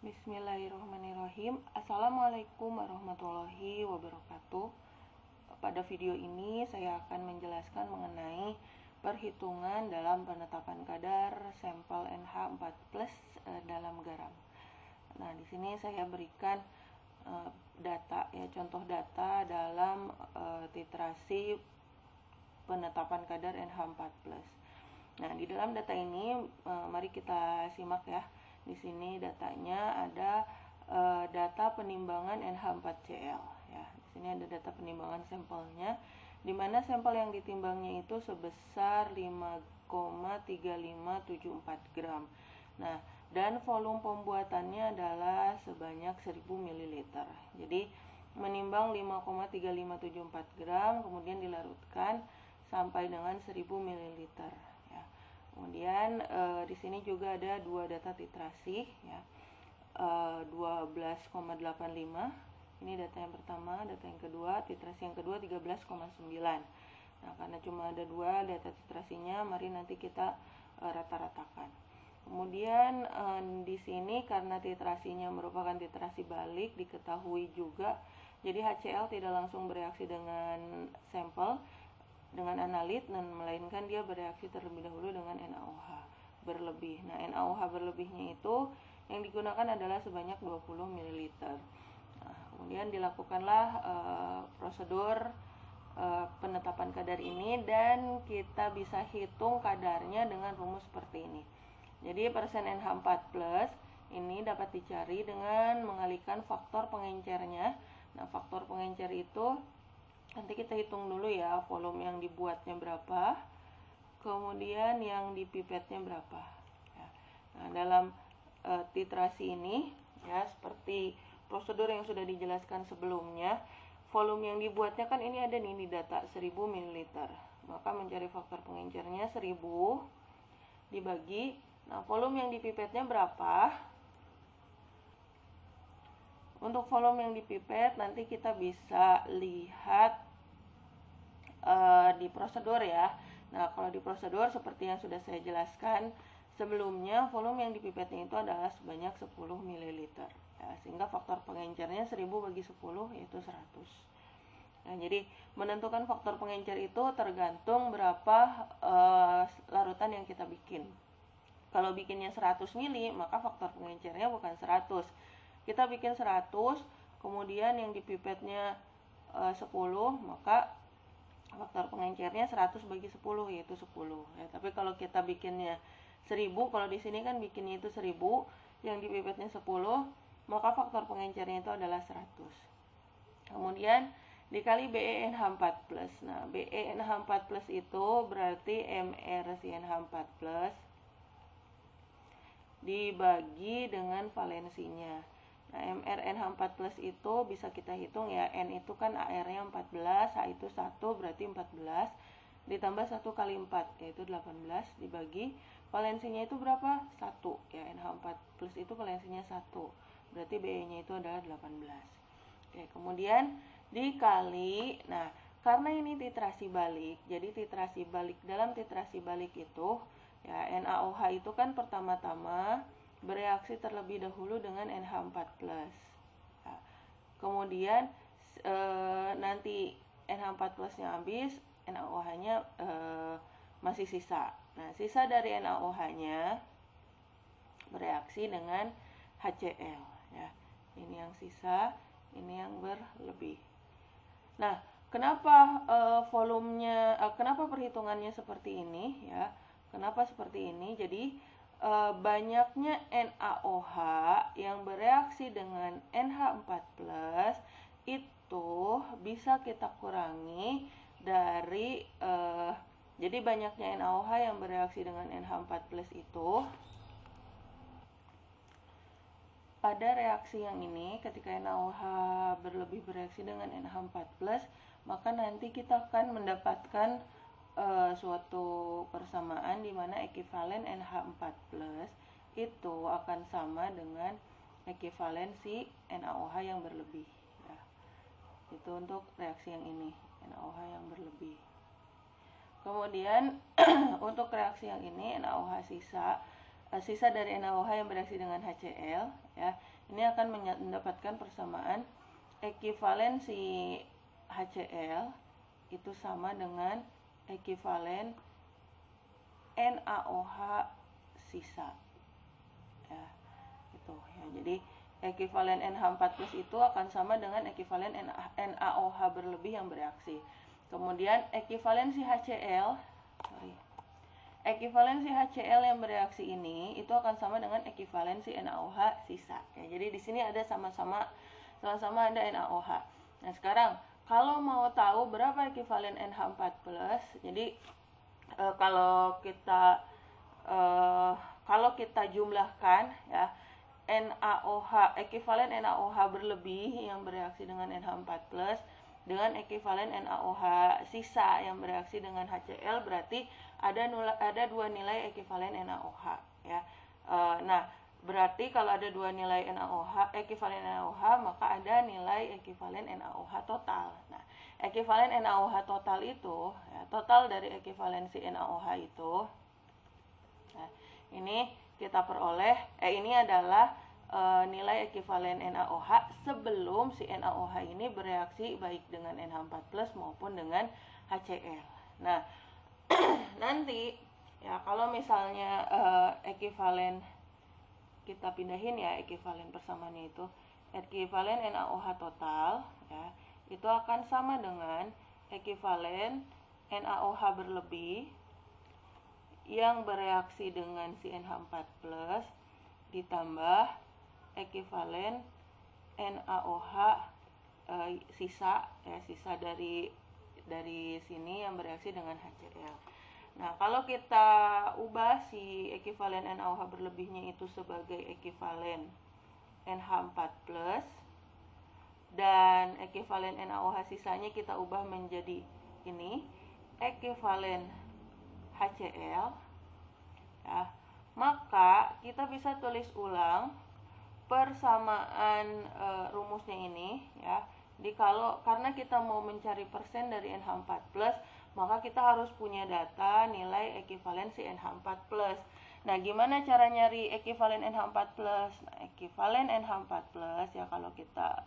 Bismillahirrahmanirrahim. Assalamualaikum warahmatullahi wabarakatuh. Pada video ini saya akan menjelaskan mengenai perhitungan dalam penetapan kadar sampel NH4+ dalam garam. Nah, di sini saya berikan data ya, contoh data dalam titrasi penetapan kadar NH4+. Nah, di dalam data ini mari kita simak ya. Di sini datanya ada data penimbangan NH4Cl ya. Di sini ada data penimbangan sampelnya, di mana sampel yang ditimbangnya itu sebesar 5,3574 gram. Nah, dan volume pembuatannya adalah sebanyak 1000 ml. Jadi menimbang 5,3574 gram, kemudian dilarutkan sampai dengan 1000 ml. Kemudian di sini juga ada dua data titrasi ya. 12,85. Ini data yang pertama, data yang kedua, titrasi yang kedua 13,9. Nah, karena cuma ada dua data titrasinya, mari nanti kita rata-ratakan. Kemudian di sini karena titrasinya merupakan titrasi balik, diketahui juga jadi HCl tidak langsung bereaksi dengan sampel, dengan analit, dan melainkan dia bereaksi terlebih dahulu dengan NaOH berlebih. Nah, NaOH berlebihnya itu yang digunakan adalah sebanyak 20 ml. Nah, kemudian dilakukanlah prosedur penetapan kadar ini, dan kita bisa hitung kadarnya dengan rumus seperti ini. Jadi persen NH4+ ini dapat dicari dengan mengalihkan faktor pengencernya. Nah, faktor pengencer itu nanti kita hitung dulu ya, volume yang dibuatnya berapa, kemudian yang dipipetnya berapa ya. Nah, dalam titrasi ini ya, seperti prosedur yang sudah dijelaskan sebelumnya, volume yang dibuatnya kan ini ada nih di data 1000 ml, maka mencari faktor pengencernya 1000 dibagi, nah volume yang dipipetnya berapa. Untuk volume yang dipipet nanti kita bisa lihat di prosedur ya. Nah, kalau di prosedur seperti yang sudah saya jelaskan sebelumnya, volume yang dipipetnya itu adalah sebanyak 10 ml ya, sehingga faktor pengencernya 1000 bagi 10 yaitu 100. Nah, jadi menentukan faktor pengencer itu tergantung berapa larutan yang kita bikin. Kalau bikinnya 100 ml, maka faktor pengencernya bukan 100. Kita bikin 100, kemudian yang dipipetnya 10, maka faktor pengencernya 100 bagi 10 yaitu 10 ya. Tapi kalau kita bikinnya 1000, kalau di sini kan bikinnya itu 1000, yang dipipetnya 10, maka faktor pengencernya itu adalah 100. Kemudian dikali BeNH4+. Nah, BeNH4+ itu berarti MrCNH4+ dibagi dengan valensinya. Nah, MrNH4+ itu bisa kita hitung ya, N itu kan AR-nya 14, H itu 1, berarti 14, ditambah 1 kali 4, yaitu 18, dibagi, valensinya itu berapa? 1, ya, NH4+ itu valensinya 1, berarti BE-nya itu adalah 18. Oke, kemudian dikali, nah, karena ini titrasi balik, jadi titrasi balik, dalam titrasi balik itu, ya, NaOH itu kan pertama-tama bereaksi terlebih dahulu dengan NH4+. Nah, kemudian nanti NH4+-nya habis, NaOH-nya masih sisa. Nah, sisa dari NaOH-nya bereaksi dengan HCl ya. Ini yang sisa, ini yang berlebih. Nah, kenapa volumenya, kenapa perhitungannya seperti ini ya? Kenapa seperti ini? Jadi banyaknya NaOH yang bereaksi dengan NH4+ itu bisa kita kurangi dari jadi banyaknya NaOH yang bereaksi dengan NH4+ itu pada reaksi yang ini, ketika NaOH berlebih bereaksi dengan NH4+, maka nanti kita akan mendapatkan suatu persamaan di mana ekivalen NH4+ itu akan sama dengan ekivalensi NaOH yang berlebih ya. Itu untuk reaksi yang ini, NaOH yang berlebih. Kemudian untuk reaksi yang ini, NaOH sisa sisa dari NaOH yang bereaksi dengan HCl, ya, ini akan mendapatkan persamaan ekivalen si HCl itu sama dengan ekivalen NaOH sisa, ya, itu ya. Jadi ekivalen NH4+ itu akan sama dengan ekivalen NaOH berlebih yang bereaksi. Kemudian ekivalensi HCl yang bereaksi ini itu akan sama dengan ekivalensi NaOH sisa, ya. Jadi di sini ada sama-sama ada NaOH. Nah, sekarang kalau mau tahu berapa ekivalen NH4+, jadi kalau kita jumlahkan, ya, NaOH, ekivalen NaOH berlebih yang bereaksi dengan NH4+ dengan ekivalen NaOH sisa yang bereaksi dengan HCl, berarti ada dua nilai ekivalen NaOH, ya. Nah, berarti kalau ada dua nilai ekivalen NaOH, maka ada nilai ekivalen NaOH total. Nah, ekivalen NaOH total itu, ya, total dari ekivalensi NaOH itu, nah, ini kita peroleh, ini adalah nilai ekivalen NaOH sebelum si NaOH ini bereaksi baik dengan NH4+ maupun dengan HCl. Nah, nanti, ya, kalau misalnya ekivalen, kita pindahin, ya, ekivalen persamaannya itu, ekivalen NaOH total, ya, itu akan sama dengan ekivalen NaOH berlebih yang bereaksi dengan si NH4+ ditambah ekivalen NaOH sisa, ya, sisa dari sini yang bereaksi dengan HCl. Nah, kalau kita ubah si ekivalen NaOH berlebihnya itu sebagai ekivalen NH4+, dan ekivalen NaOH sisanya kita ubah menjadi ini, ekivalen HCl, ya, maka kita bisa tulis ulang persamaan rumusnya ini, ya. Karena kita mau mencari persen dari NH4+, maka kita harus punya data nilai ekivalensi NH4+. Nah, gimana cara nyari ekivalen NH4+? Nah, ekivalen NH4+, ya, kalau kita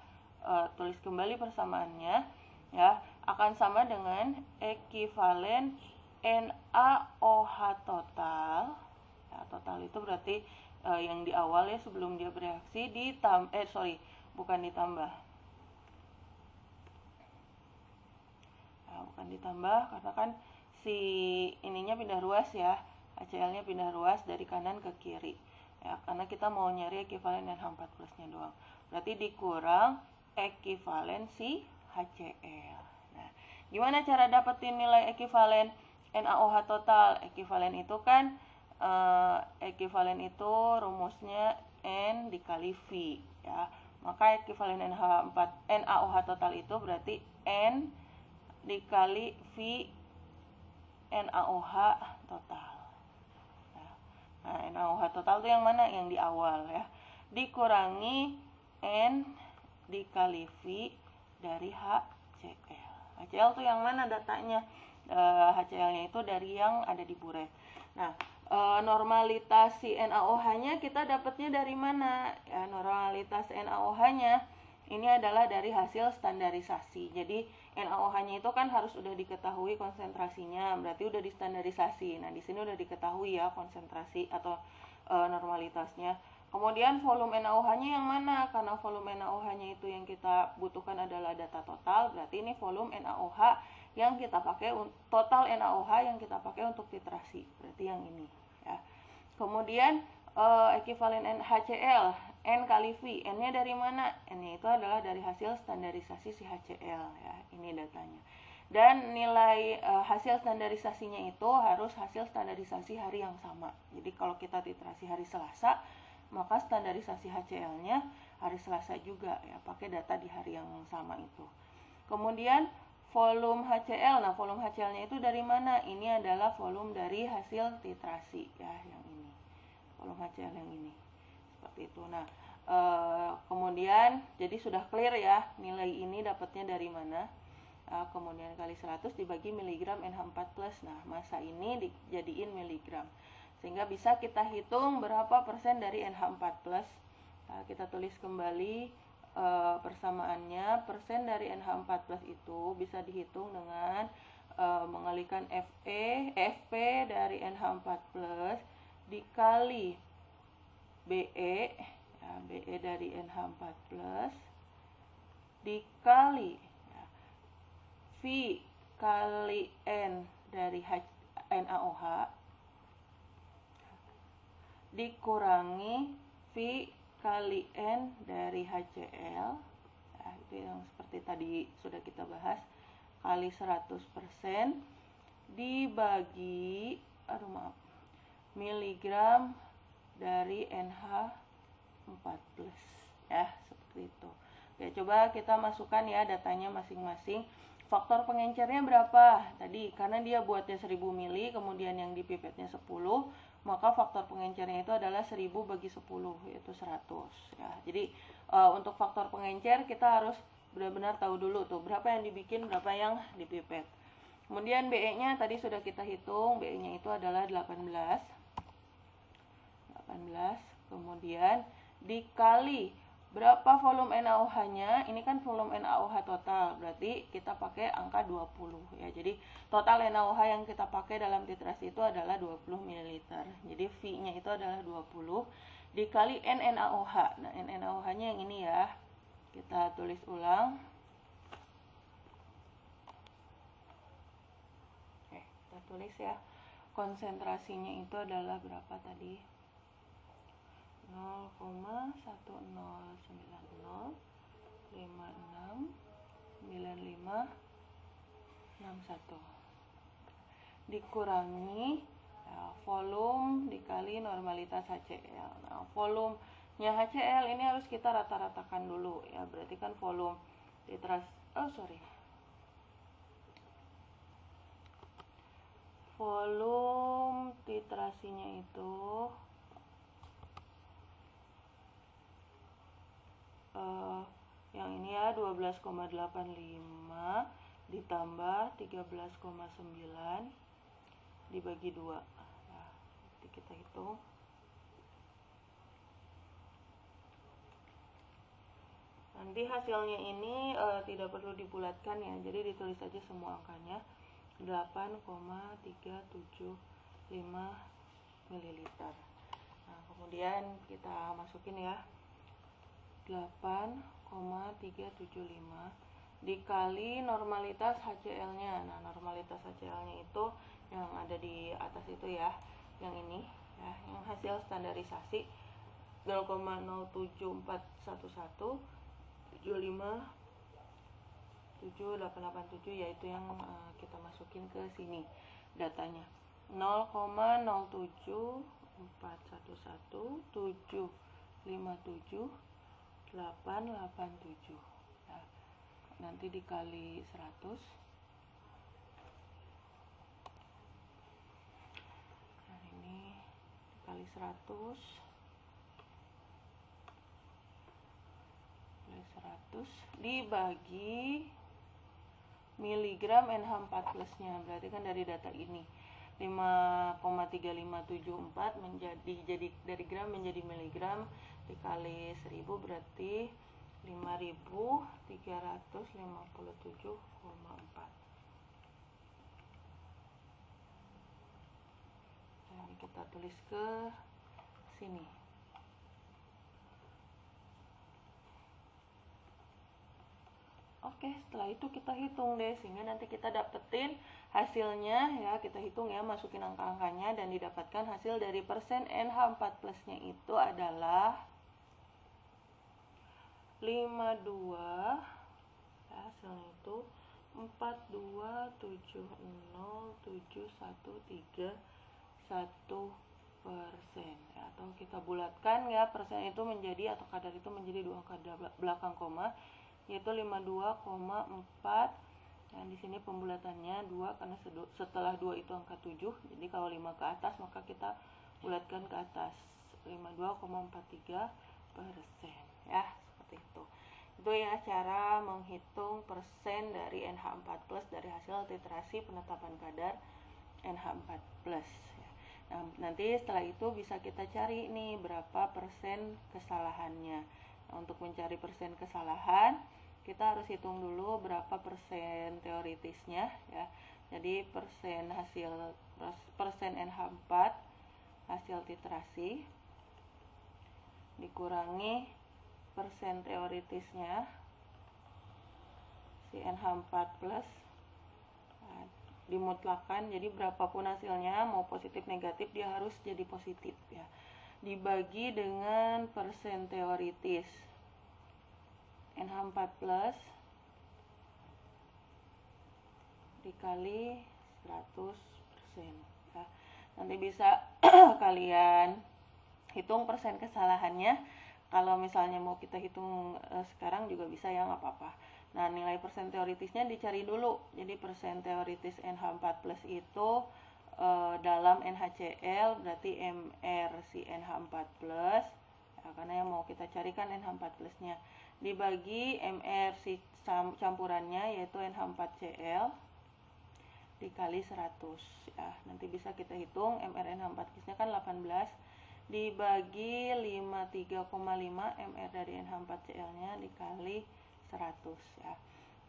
tulis kembali persamaannya, ya, akan sama dengan ekivalen NaOH total. Ya, total itu berarti yang di awal, ya, sebelum dia bereaksi bukan ditambah. Nah, bukan ditambah karena kan si ininya pindah ruas, ya, HCl-nya pindah ruas dari kanan ke kiri, ya, karena kita mau nyari ekivalen NH4+-nya doang. Berarti dikurang ekivalensi HCl. Nah, gimana cara dapetin nilai ekivalen NaOH total? Ekivalen itu kan ekivalen itu rumusnya N dikali V, ya. Maka ekivalen NaOH total itu berarti N dikali V NaOH total. Nah, NaOH total itu yang mana? Yang di awal, ya. Dikurangi N dikali V dari HCl. HCl itu yang mana datanya? HCl-nya itu dari yang ada di buret. Nah, normalitas si NaOH-nya kita dapatnya dari mana? Ya, normalitas NaOH-nya ini adalah dari hasil standarisasi. Jadi NaOH-nya itu kan harus udah diketahui konsentrasinya, berarti udah distandarisasi. Nah, di sini udah diketahui, ya, konsentrasi atau normalitasnya. Kemudian volume NaOH-nya yang mana? Karena volume NaOH-nya itu yang kita butuhkan adalah data total, berarti ini volume NaOH yang kita pakai, total NaOH yang kita pakai untuk titrasi, berarti yang ini, ya. Kemudian ekivalen HCl, N kali V, N-nya dari mana? N-nya itu adalah dari hasil standarisasi si HCl, ya, ini datanya. Dan nilai hasil standarisasinya itu harus hasil standarisasi hari yang sama. Jadi kalau kita titrasi hari Selasa, maka standarisasi HCl-nya hari Selasa juga, ya, pakai data di hari yang sama itu. Kemudian volume HCl, nah, volume HCl-nya itu dari mana? Ini adalah volume dari hasil titrasi, ya, yang ini, volume HCl yang ini, seperti itu. Nah, kemudian jadi sudah clear, ya, nilai ini dapatnya dari mana. Kemudian kali 100 dibagi miligram NH4+. Nah, massa ini dijadiin miligram. sehingga bisa kita hitung berapa persen dari NH4+. Nah, kita tulis kembali persamaannya. Persen dari NH4+ itu bisa dihitung dengan mengalikan FP dari NH4+ dikali BE, ya, BE dari NH4+ dikali ya, V kali N dari NaOH dikurangi V kali N dari HCl, ya, itu yang seperti tadi sudah kita bahas, kali 100% dibagi miligram dari NH4+, ya, seperti itu. Oke, coba kita masukkan ya datanya masing-masing. Faktor pengencernya berapa? Tadi karena dia buatnya 1000 mili, kemudian yang di pipetnya 10, maka faktor pengencernya itu adalah 1000 bagi 10, yaitu 100 ya. Jadi untuk faktor pengencer kita harus benar-benar tahu dulu tuh berapa yang dibikin, berapa yang dipipet. Kemudian BE-nya tadi sudah kita hitung, BE-nya itu adalah 18, kemudian dikali berapa volume NaOH-nya. Ini kan volume NaOH total, berarti kita pakai angka 20 ya. Jadi total NaOH yang kita pakai dalam titrasi itu adalah 20 ml. Jadi V-nya itu adalah 20 dikali NaOH. Nah, NaOH-nya yang ini ya. Kita tulis ulang. Oke, kita tulis ya. Konsentrasinya itu adalah berapa tadi? 0,190569561 dikurangi ya, volume dikali normalitas HCl. Nah, volumenya HCl ini harus kita rata-ratakan dulu ya, berarti kan volume volume titrasinya itu yang ini ya 12,85 ditambah 13,9 dibagi 2. Nah, nanti kita hitung. Nanti hasilnya ini tidak perlu dibulatkan ya, jadi ditulis aja semua angkanya. 8,375 ml. Nah, kemudian kita masukin ya. 8,375 dikali normalitas HCl-nya. Nah, normalitas HCl-nya itu yang ada di atas itu ya, yang ini ya, yang hasil standarisasi 0,0741757, yaitu yang kita masukin ke sini datanya. 0,07411757887. Nah, nanti dikali 100. Nah, ini dikali 100 dibagi miligram NH4+-nya. Berarti kan dari data ini 5,3574 jadi dari gram menjadi miligram dikali 1000 berarti 5357,4. Nah, ini kita tulis ke sini. Oke, setelah itu kita hitung deh, sehingga nanti kita dapetin hasilnya ya, kita hitung ya, masukin angka-angkanya dan didapatkan hasil dari persen NH4+-nya itu adalah 52 ya, hasilnya itu 42,70713,1% ya, atau kita bulatkan ya, persen itu menjadi atau kadar itu menjadi dua angka belakang koma, yaitu 52,4. Nah, di sini pembulatannya 2 karena setelah 2 itu angka 7. Jadi kalau 5 ke atas maka kita bulatkan ke atas. 52,43% ya, seperti itu. Itu ya cara menghitung persen dari NH4+ dari hasil titrasi penetapan kadar NH4+. Ya. Nah, nanti setelah itu bisa kita cari nih berapa persen kesalahannya. Nah, untuk mencari persen kesalahan, kita harus hitung dulu berapa persen teoritisnya ya. Jadi persen NH4 hasil titrasi dikurangi persen teoritisnya si NH4 plus, nah, dimutlakan, jadi berapapun hasilnya mau positif negatif dia harus jadi positif ya, dibagi dengan persen teoritis NH4 plus dikali 100% ya. Nanti bisa kalian hitung persen kesalahannya. Kalau misalnya mau kita hitung sekarang juga bisa ya, nggak apa-apa. Nah, nilai persen teoritisnya dicari dulu. Jadi persen teoritis NH4 plus itu dalam NaCl berarti MR si NH4 plus ya, karena yang mau kita carikan NH4 plusnya, dibagi MR si campurannya yaitu NH4Cl dikali 100 ya. Nanti bisa kita hitung mRNH4 plusnya kan 18 dibagi 53,5 mR dari NH4Cl nya dikali 100 ya.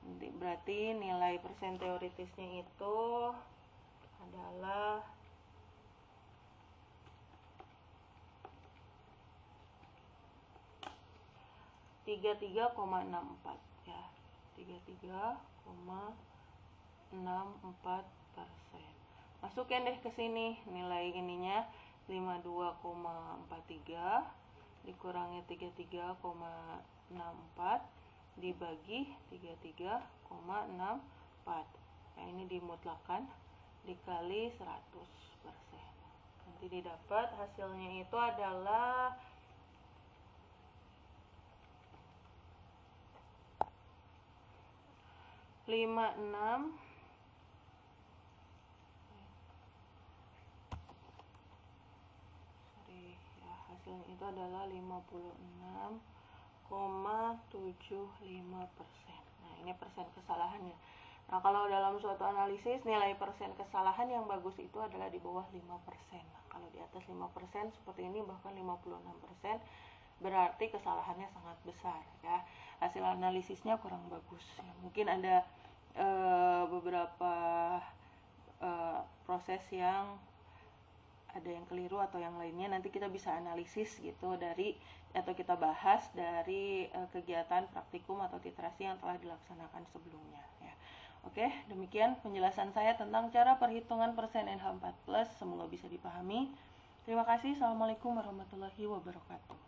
Nanti berarti nilai persen teoritisnya itu adalah 33,64 ya, 33,64%. Masukin deh ke sini nilai ininya 52,43 dikurangi 33,64 dibagi 33,64. Nah, ini dimutlakan dikali 100%. Nanti didapat hasilnya itu adalah 56 hasilnya itu adalah 56,75%. Nah, ini persen kesalahannya. Nah, kalau dalam suatu analisis nilai persen kesalahan yang bagus itu adalah di bawah 5%. Nah, kalau di atas 5% seperti ini bahkan 56%, berarti kesalahannya sangat besar ya. Hasil analisisnya kurang bagus ya. Mungkin ada beberapa proses yang ada yang keliru atau yang lainnya, nanti kita bisa analisis gitu dari, atau kita bahas dari kegiatan praktikum atau titrasi yang telah dilaksanakan sebelumnya ya. Oke, demikian penjelasan saya tentang cara perhitungan persen NH4+, semoga bisa dipahami. Terima kasih. Assalamualaikum warahmatullahi wabarakatuh.